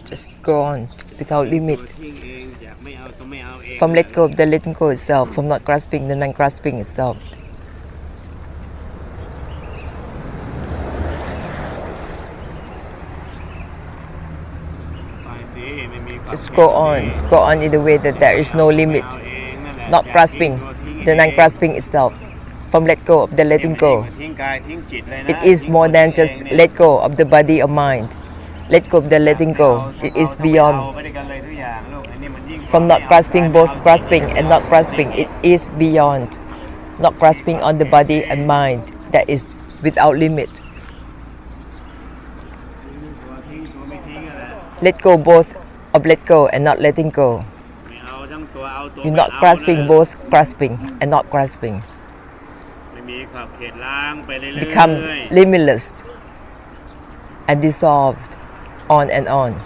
Just go on without limit. From let go of the letting go itself, from not grasping the non-grasping itself. Just go on in the way that there is no limit, not grasping the non-grasping itself. From let go of the letting go. It is more than just let go of the body or mind. Let go of the letting go. It is beyond. From not grasping, both grasping and not grasping, it is beyond. Not grasping on the body and mind, that is without limit. Let go both of let go and not letting go. You're not grasping, both grasping and not grasping. Become limitless and dissolved on and on.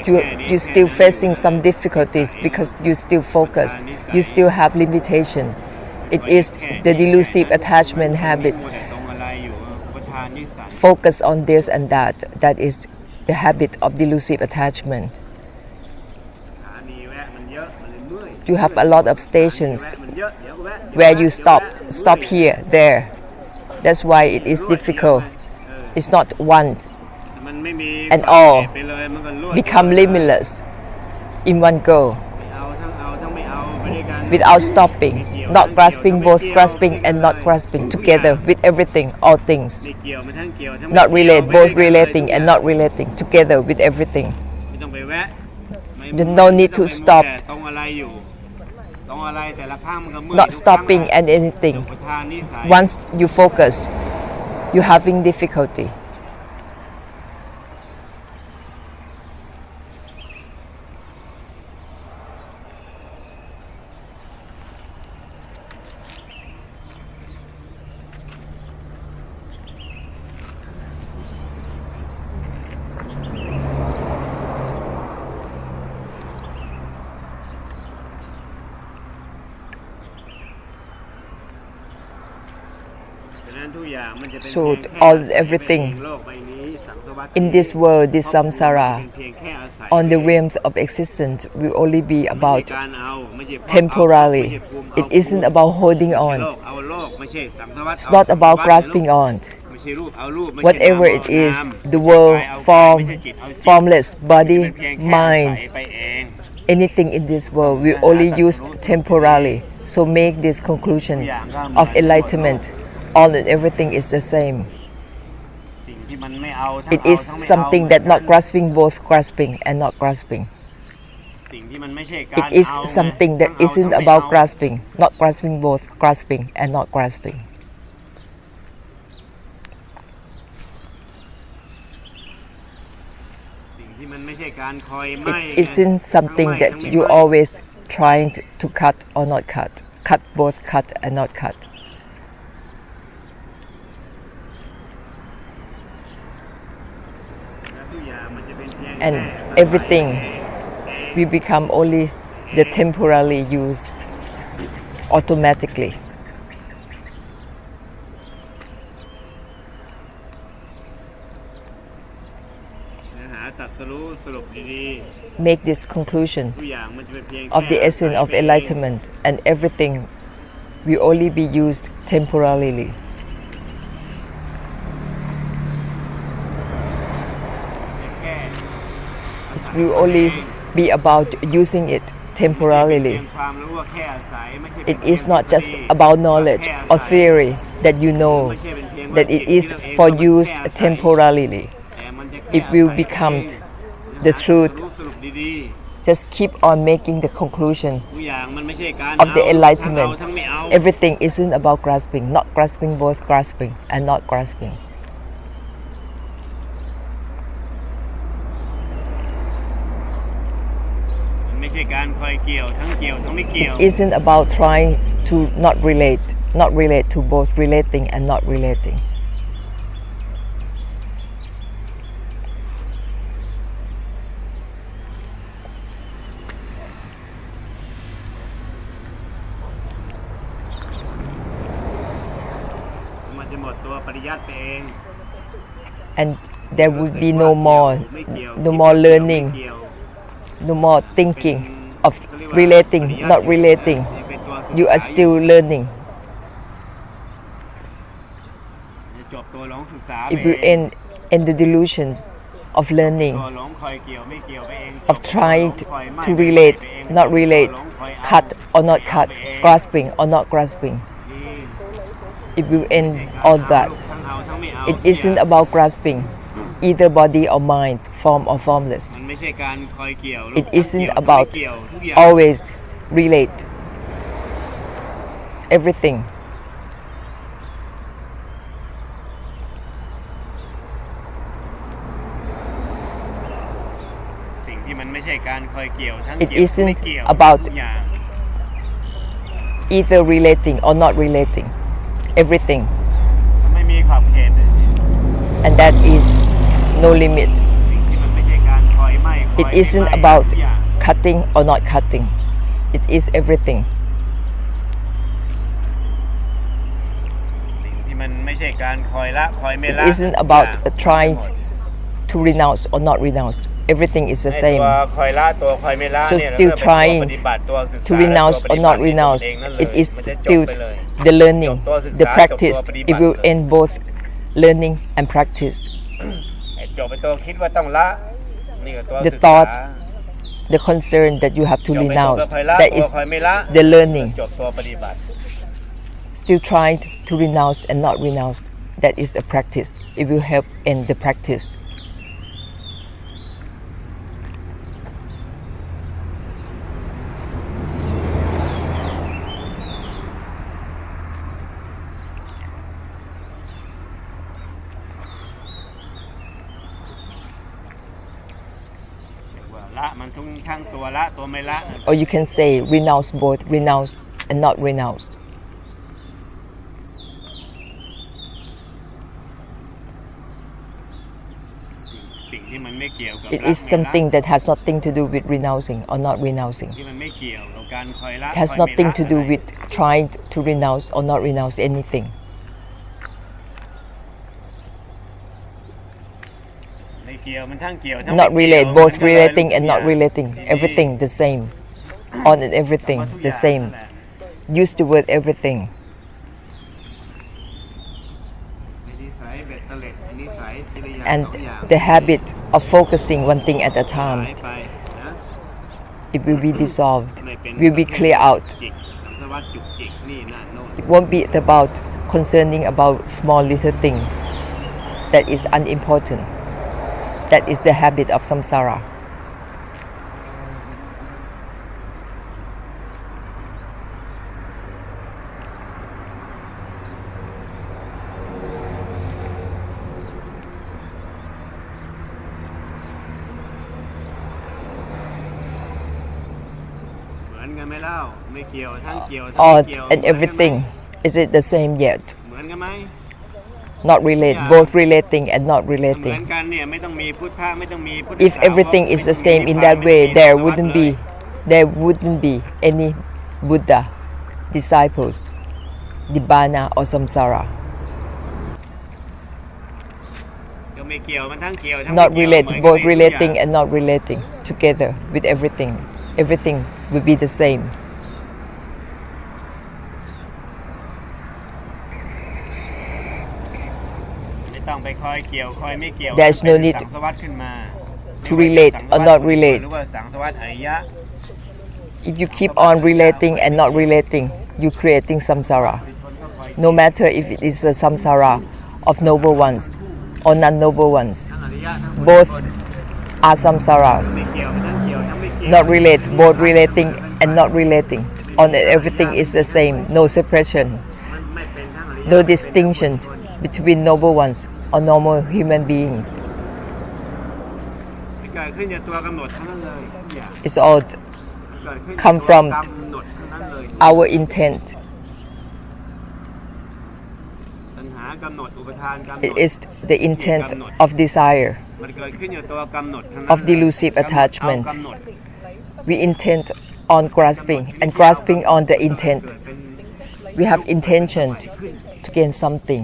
You're still facing some difficulties because you still focused. You still have limitation. It is the delusive attachment habit. Focus on this and that. That is the habit of delusive attachment. You have a lot of stations where you stop here, there. That's why it is difficult. It's not one and all. Become limitless in one go, without stopping, not grasping, both grasping and not grasping, together with everything, all things. Not relate, both relating and not relating, together with everything. There's no need to stop. Not stopping and anything. Once you focus, you're having difficulty. So everything in this world, this samsara, on the realms of existence, will only be about temporarily. It isn't about holding on. It's not about grasping on. Whatever it is, the world, formless, body, mind, anything in this world will only used temporarily. So make this conclusion of enlightenment. All and everything is the same. It is something that not grasping, both grasping and not grasping. It is something that isn't about grasping, not grasping, both grasping and not grasping. It isn't something that you always trying to cut or not cut. Cut, both cut and not cut. And everything will become only the temporarily used automatically. Make this conclusion of the essence of enlightenment, and everything will only be used temporarily. It will only be about using it temporarily. It is not just about knowledge or theory that you know, that it is for use temporarily. It will become the truth. Just keep on making the conclusion of the enlightenment. Everything isn't about grasping, not grasping, both grasping and not grasping. It isn't about trying to not relate to both relating and not relating. ปริยัติไปเอง and there would be no more learning, no more thinking of relating, not relating. You are still learning. จบตัวหลงศึกษา If you end in the delusion of learning, ตัวหลงคอยเกี่ยวไม่เกี่ยวไปเอง of trying to relate, not relate, cut or not cut, grasping or not grasping. If you end all that, it isn't about grasping either body or mind, form or formless. มันไม่ใช่การคอยเกี่ยว It isn't about always relate everything. สิ่งที่มันไม่ใช่การคอยเกี่ยวทั้ง It เกี่ยว isn't ไม่เกี่ยว about ทุกอย่าง either relating or not relating, everything. มันไม่มีขอบเขตเลย And that is no limit. สิ่งที่มันไม่ใช่การคอยไม่คอย It ไม่ isn't ไม่ about ทุกอย่าง cutting or not cutting. It is everything. สิ่งที่มันไม่ใช่การคอยละคอยไม่ It ละ isn't about trying to renounce or not renounce. Everything is the ไอ้ same. ตัวคอยละตัวคอยไม่ละ So เนี่ย still เราก็เป็นตัว trying ปฏิบัติตัวศึกษา To renounce ตัวป or ฏิบั not ติ renounce, เองนั่นเลย it is มันจะจบ still ไปเลย the learning, จบตัวศึกษา the จบตัว practice. ปฏิ It บัติ will end both learning and practice. ไอ้จบไปตัวคิดว่าต้องละนี่ก็ตัว The ศึกษา thought, the concern that you have จ to บไปตัว renounce, คอยละ that ตัว is คอยไม่ละ the learning. จบตัวปฏิบัติ Still trying to renounce and not renounce, that is a practice. It will help in the practice.ละมันทั้งตัวละตัวไม่ละ Or you can say renounce both, renounce and not renounce. สิ่งที่มันไม่เกี่ยวกับ It is something that has nothing to do with renouncing or not renouncing. ที่มันไม่เกี่ยวกับการคอยละ It has nothing to do with trying to renounce or not renounce anything. ไม่เกี่ยวมันทั้งเกี่ยวทั้ง Not ไม่เกี่ยว relate, both มันก็ relating and ทุก not อย่าง relating. Everything the same. On and everything ทุกอ the ย่าง same. นั่นแหละ Use the word everything. นิสัยเบ็ดเตล็ดนิสัยทีละอย่าง And สองอย่าง the habit of focusing one thing at a หาย time, ไปนะ it will be dissolved, ไม่เป็น will be clear out. จิกสังสารวัฏจุกจิกนี่นั่นโน่น It won't be about concerning about small little thing that is unimportant. That is the habit of samsara. All and everything, is it the same yet? เหมือนกันไหม Not relate, both relating and not เหมือน relating. กันเนี่ยไม่ต้องมีพุทธะไม่ต้องมีพุทธ If everything is the same in that way, there wouldn't be any Buddha, disciples, Nibbana or samsara. ก็ไม่เกี่ยวมันทั้งเกี่ยวทั้ง Not ไม่เกี่ยว relate, เหมือนกัน both ทุกอย่าง relating and not relating together with everything. Everything will be the same. ไม่ต้องไปคอยเกี่ยวคอยไม่เกี่ยว There's no need สังสารวัฏขึ้นมา to relate or not relate. หรือว่าสังสารวัฏอริยะ If you keep on relating and not relating, you're creating samsara. No matter if it is a samsara of noble ones or non-noble ones, ทั้งอริยะทั้ง both are samsaras. ไม่เกี่ยวมันทั้งเกี่ยวทั้งไม่เกี่ยว Not relate, both relating and not relating. On everything is the same, no separation, มันไม่เป็นทั้งอริยะ no distinction between noble ones or normal human beings. เกิดขึ้นจากตัวกำหนดทั้งนั้นเลยทุกอย่าง It's all เกิดขึ้นจาก come ตัว from กำหนดทั้งนั้นเลย our intent. ตัณหากำหนดอุปทานกำหน It ด is the intent of desire, มันเกิดขึ้นจากตัวกำหนดทั้งนั้น of delusive กำหนด attachment. เอากำหนด We intend on grasping and grasping on the intent. เกิดเป็น We have intention to gain something.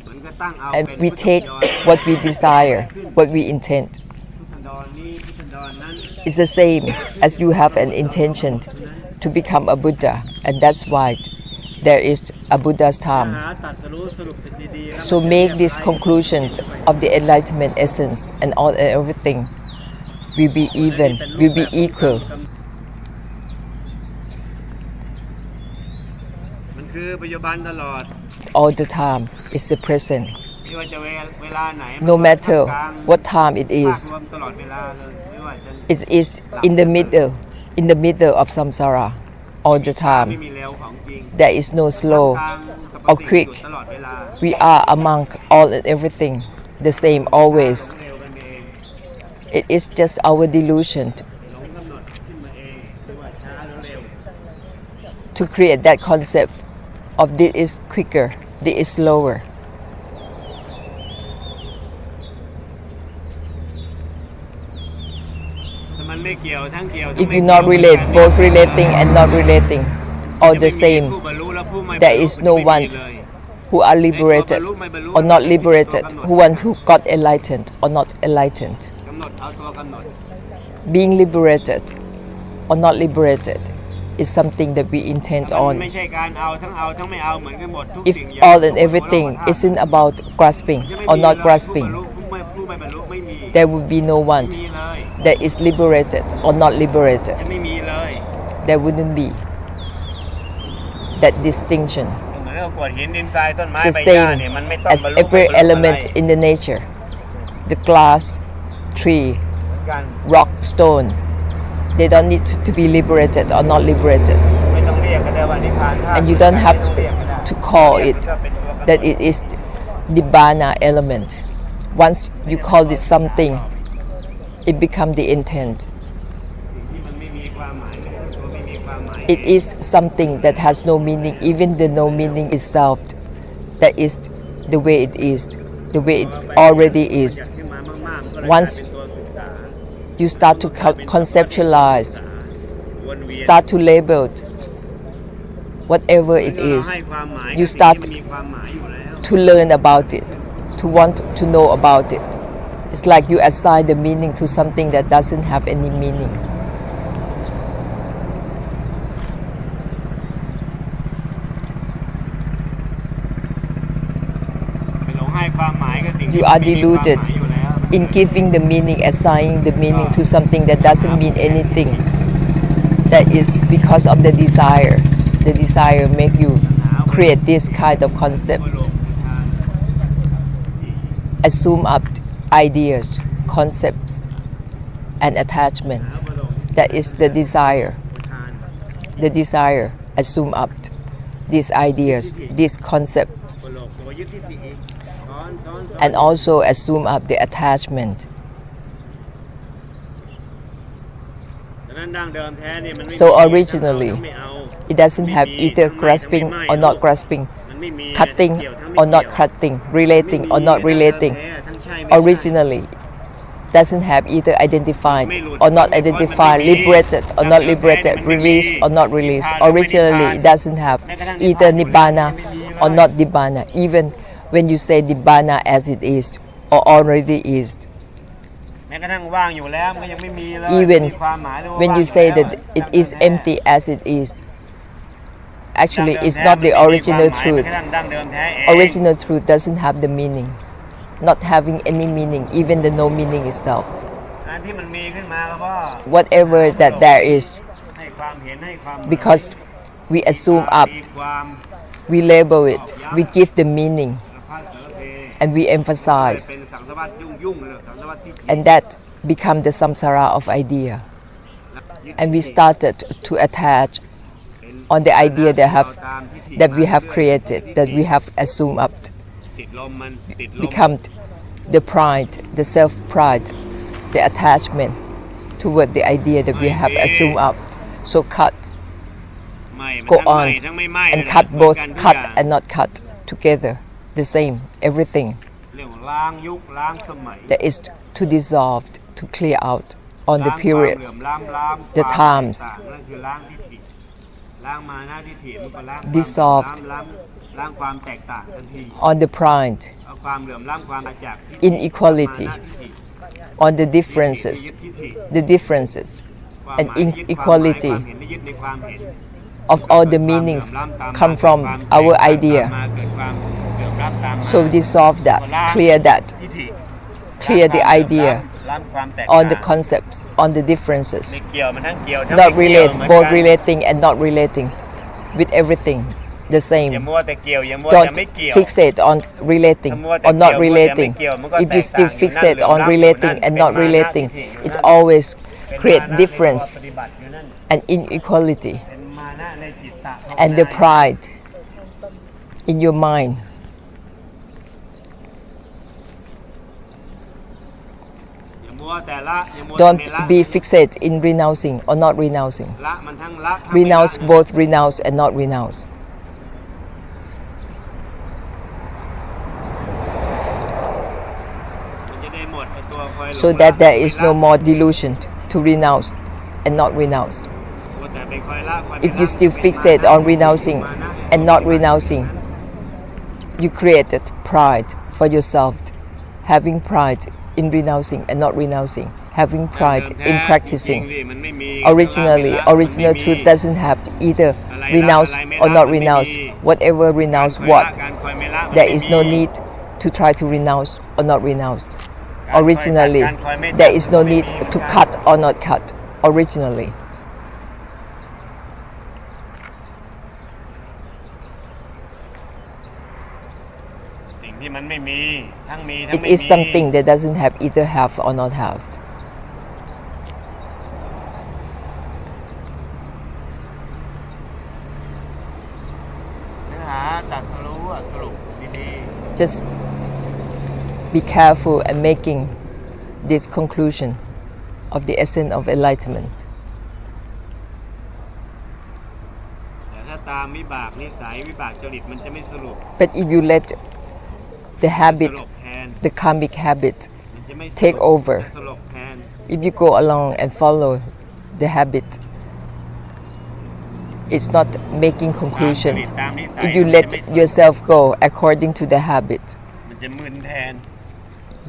เหมือนกับ ตั้งเอา and เป็น we พุทธ take จร what we desire, what we intend. พุทธดรนี้พุทธดรนั้น It's the same as you have an intention to become a Buddha, and that's why there is a Buddha's หา time. ตรัสรู้สรุปสิ่งดีๆแล้ว So make this conclusion of the enlightenment essence, and all and everything will be even, will be equal. มันคือปัจจุบันตลอด All the time is the present. ไม่ว่าจะเวลาไหน No matter what time it ภา is, ครวมตลอดเวลาเลยไม่ว่าจะ it is in the middle of samsara, all the ไม่ time. มีเร็วของจริง There is no slow ทาง or quick. ตลอดเวลา We are among all and everything, the same always. เร็วกันเอง It is just our delusion หลงกำหนดขึ้นมาเองไม่ว่าช้าหรือเร็ว to create that concept of this is quicker, this is slower. แต่มันไม่เกี่ยวทั้งเกี่ยว If you not relate, both relating and not relating, all the same, ผู้บรรลุและผู้ไม่บรรลุ there is no ไม่มี one เลย who are liberated or not liberated, who got enlightened or not enlightened. กำหนดเอาตัวกำหนด Being liberated or not liberated is something that we intend มัน on. ไม่ใช่การเอาทั้งไม่เอาเหมือนกันหมดทุก If สิ่งอย่าง all and everything isn't about grasping จะไม่ or มี not เลย grasping, ผู้ไม่บรรลุไม่มี there would be no one มีเลย that is liberated or not liberated. จะไม่มีเลย There wouldn't be that distinction. เหมือนกับกรวดหินดินทรายต้นไม้ The ใบหญ้าเนี่ย same มันไม่ต้อง as บรรลุ every บรรลุอะไร element in the nature, the glass, tree, เหมือนกัน rock, stone, they don't need to be liberated or not liberated. ไม่ต้องเรียกก็ได้ว่านิพพานธาตุ And you don't have ไม่ต้องเรียกก็ได้ to call เรียก it ก็เป็นตัวกำหนด that it is Nibbana element. Once you call it something, it becomes the intent. ที่มันไม่มีความหมายตัวไม่มีความหมาย It is something that has no meaning, even the no meaning itself. That is the way it is, the way it already is. ขึ้นมามากๆมันก็เลย Once กลายเป็นตัวศึกษา you start to conceptualize, วนเวียน start to label it, whatever it เมื่อ is, เราให้ความหมาย you กับสิ่ง start ที่มีความหมายอยู่แล้ว to learn about it, to want to know about it. It's like you assign the meaning to something that doesn't have any meaning. ไปหลงให้ความหมายกับสิ่งที่ You มัน are ไม่มีความหมาย deluded อยู่แล้ว in giving the meaning, assigning the meaning to something that doesn't mean anything. That is because of the desire. The desire make you create this kind of concept, โลกคือทาน assume up ideas, concepts, and attachment. หาว่าโลก That is the desire. คือทาน The desire assume up these ideas, these concepts, ว่าโลกตัวยึดทิฏฐิอีกซ้อน and also assume up the attachment. ดังนั้นดั้งเดิมแท้เนี่ยมันไม่ So มี originally, ไม่เอา It doesn't have either grasping or not grasping, มันไม่มี cutting เกี่ยวทั้งไม่ or not เกี่ยว cutting, relating or not relating. ทั้งใช่ไม่ใช่ Originally, doesn't have either identified or not identified, liberated or not liberated, released or not released. Originally, it doesn't have either nibbana or not nibbana, even when you say nibbana as it is or already is. แม้กระทั่งว่างอยู่แล้วมันก็ยังไม่มีเลย Even มีความหมายเลยว่า when ว่าง you อยู่ say แล้ว that it is empty as it is, actually it's not the original truth. ดั้งเดิมแท้เอง Original truth doesn't have the meaning, not having any meaning, even the no meaning itself. อันที่มันมีขึ้นมาก็เพราะ Whatever that there is, ให้ความเห็นให้ความหมาย because we assume up, มีความ we label it, we give the meaning, พระเสเพ and we เป็น emphasize, สังสารวัฏยุ่งเลยสังสารวัฏที่ and that become the samsara of idea. And we started to attach on the idea that we have created, that we have assumed up, ติดลมมันติดลม become the pride, the self-pride, the attachment toward the idea that we have assumed up. So cut, ไม่มัน go ทั้งไหม้ on, ทั้งไม่ไหม้ and นะ cut เหมือน both กันทุก cut อย่าง and not cut together, the same, everything. เรื่องล้างยุคล้างสมัย That is to dissolve, to clear out on the ล้างความเหลื่อ periods, มล้ำ the ความ times ต่างๆนั่นคือล้างทิฏฐิล้างมานะทิฏฐิมันก็ล้างความ dissolved ล้ำ ล้างความแตกต่างทันที on the pride, เอาความเหลื่อมล้ำความมาจาก inequality, มานะทิฏฐิ on the differences, ยึดทิฏฐิ the differences ความ and หมายยึดความหมาย inequality ความเห็นและยึดในความเห็น of all the meanings come from our idea. มาเกิดความเหลื่อมล้ำตามมา So dissolve that, clear that, ทิฏฐิ clear the idea ล้ำความแตก on ต่าง the concepts, on the differences, ไม่เกี่ยวมันทั้งเกี่ยวทั้ง not ไม่เกี่ยว relate, เหมือน both กัน relating and not relating with everything the อย่า same. มัวแต่เกี่ยวอย่ามัวแต่ Don't ไม่เกี่ยว fixate on relating ถ้ามัวแต่ or not เกี่ยวมัวแต่ไม่ relating. เกี่ยวมันก็ If you แตก still ต่างอยู่นั่น fixate เหลื่อม on ล้ำอยู่ relating นั่น and เป็น not มานะ relating, ทิฏฐิอยู่ it นั่น always เป็น create มานะใน difference ข้อปฏิบัติอยู่นั่น and inequality เป็นมานะในจิตตะ and the pride in your mind. อย่ามัวแต่ละอย่ามัวแต่ Don't ไม่ละ be fixated in renouncing or not renouncing. ละมันทั้งละทั้งไม่ละ Renounce both renounce and not renounce. มันจะได้หมดไอ้ตัวคอยหลง So ละ that there is ไม่ละ no more delusion to renounce and not renounce. มัวแต่ไปคอยละคอยไม่ If you ละ still เป็น fixate มานะ on renouncing เป็นมานะ and not renouncing, you created pride for yourself. Having pride in renouncing and not renouncing, having pride in practicing. จริงๆมันไม่มี Originally, ละไม่ละ original มันไม่มี truth doesn't have either อะไรละ renounce อะไรไม่ or ละ not มันไม่มี renounce. Whatever renounce คอยละ what, การคอยไม่ละมัน there ไม่ is no มี need to try to renounce or not renounce. การคอย Originally, การคอยไม่ there is no ไม่มี need to cut or not cut. Originally. สิ่งที่มันไม่มีทั้งมีทั้ง It ไม่ is มี something that doesn't have either have or not have. เนื้อหาตัดสรู้อะสรุปดี Just be careful and making this conclusion of the essence of enlightenment. ๆแต่ถ้าตามวิบากนิสัยวิบากจริตมันจะไม่สรุป But if you let the ส habit, รุปแทน the karmic habit, มันจะไม่สรุป take over. จะสรุปแทน If you go along and follow the habit, it's not making ตามจ conclusion. ริตตามนิสัย If you มันจะ let ไม่สรุป yourself go according to the habit, มันจะมึนแทน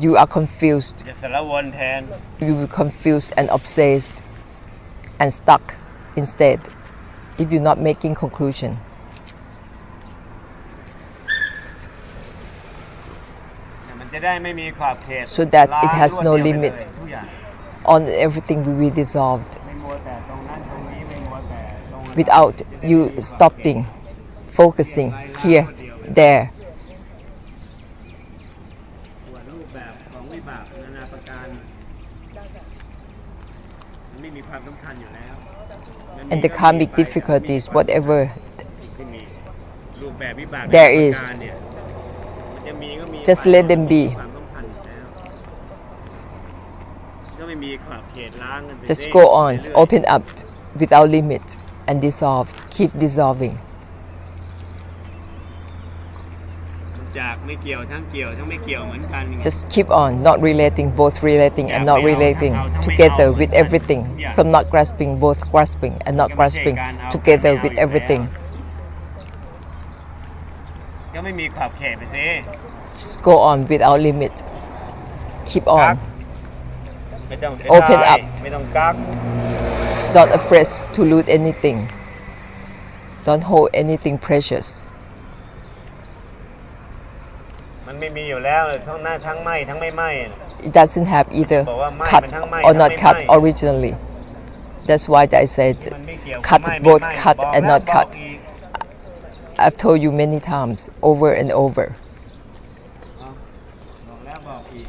you are confused. จะสารวนแทน You will be confused and obsessed and stuck instead if you're not making conclusion. มันจะได้ไม่มีขอบเขต So that it has ลา no รวดเดียวไป limit. เลยทุกอย่าง On everything will be dissolved ไม่มัวแต่ตรงนั้นตรงนี้ไม่มัวแต่ตรงนั้น without you stopping, focusing here, there. ส่วนรูปแบบของวิบากนานาประการมันไม่มีความสำคัญอยู่แล้วมันมี And the karmic difficulties, whatever สิ่งที่มีรูปแบบวิบาก there นานา is ประการเนี่ยมันจะมีก็มี just ไป let them be. ความสำคัญอยู่แล้วก็ไม่มีขอบเขตล้างกันไป Just เรื่อย go ๆ on, เรื่อยๆ open up without limit and dissolve. Keep dissolving. มันจากไม่เกี่ยวทั้งเกี่ยวทั้งไม่เกี่ยวเหมือนกัน Just keep on, not relating, both relating and not relating, together with everything. From not grasping, both grasping and not grasping, together with everything. ก็ไม่มีขอบเขตไปสิ Just go on without limit. Keep กัก on. ไม่ต้องเสีย Open ดาย up ไม่ต้องกัก Not afraid to lose anything. Don't hold anything precious. มันไม่มีอยู่แล้วทั้งหน้าทั้งไหมทั้งไม่ไหม It doesn't have either บอกว่าไหม้ cut มันทั้งไหม้ or ทั้ง not ไม่ cut ไหม้ originally. That's why I said มันไม่เกี่ยวกับ cut ไหม้ไม่ both ไหม้ cut บอก and แล้ว not บอก cut. อีก I've told you many times, over and over. บอกแล้วบอกอีก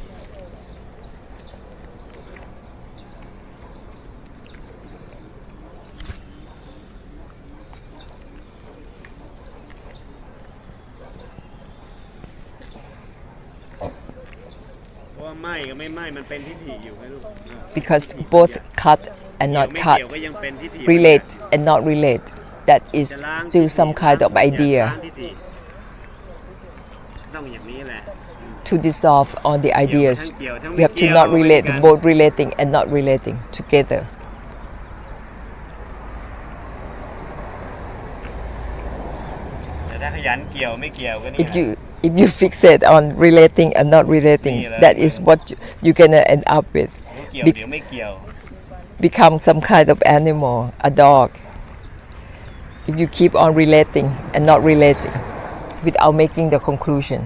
เพราะว่าไหมกับไม่ไหมมันเป็นทิฏฐิอยู่ไหมลูก Because both cut and เกี่ยว not ไม่ cut, เกี่ยวก็ยังเป็นทิฏฐิ relate and not relate, that is จะล้าง still some kind of ล้าง idea ทิฏฐิต้องอย่างนี้แหละ to dissolve on the ideas. เกี่ยวทั้ง We have to not relate, both relating and not relating together. แต่ถ้าข ยันเกี่ยวไม่เกี่ยวก็นี่ if you fixate on relating and not relating, that is what you're gonna end up with. เกี่ยวเดี๋ยวไม่เกี่ยว Become some kind of animal, a dog. If you keep on relating and not relating without making the conclusion.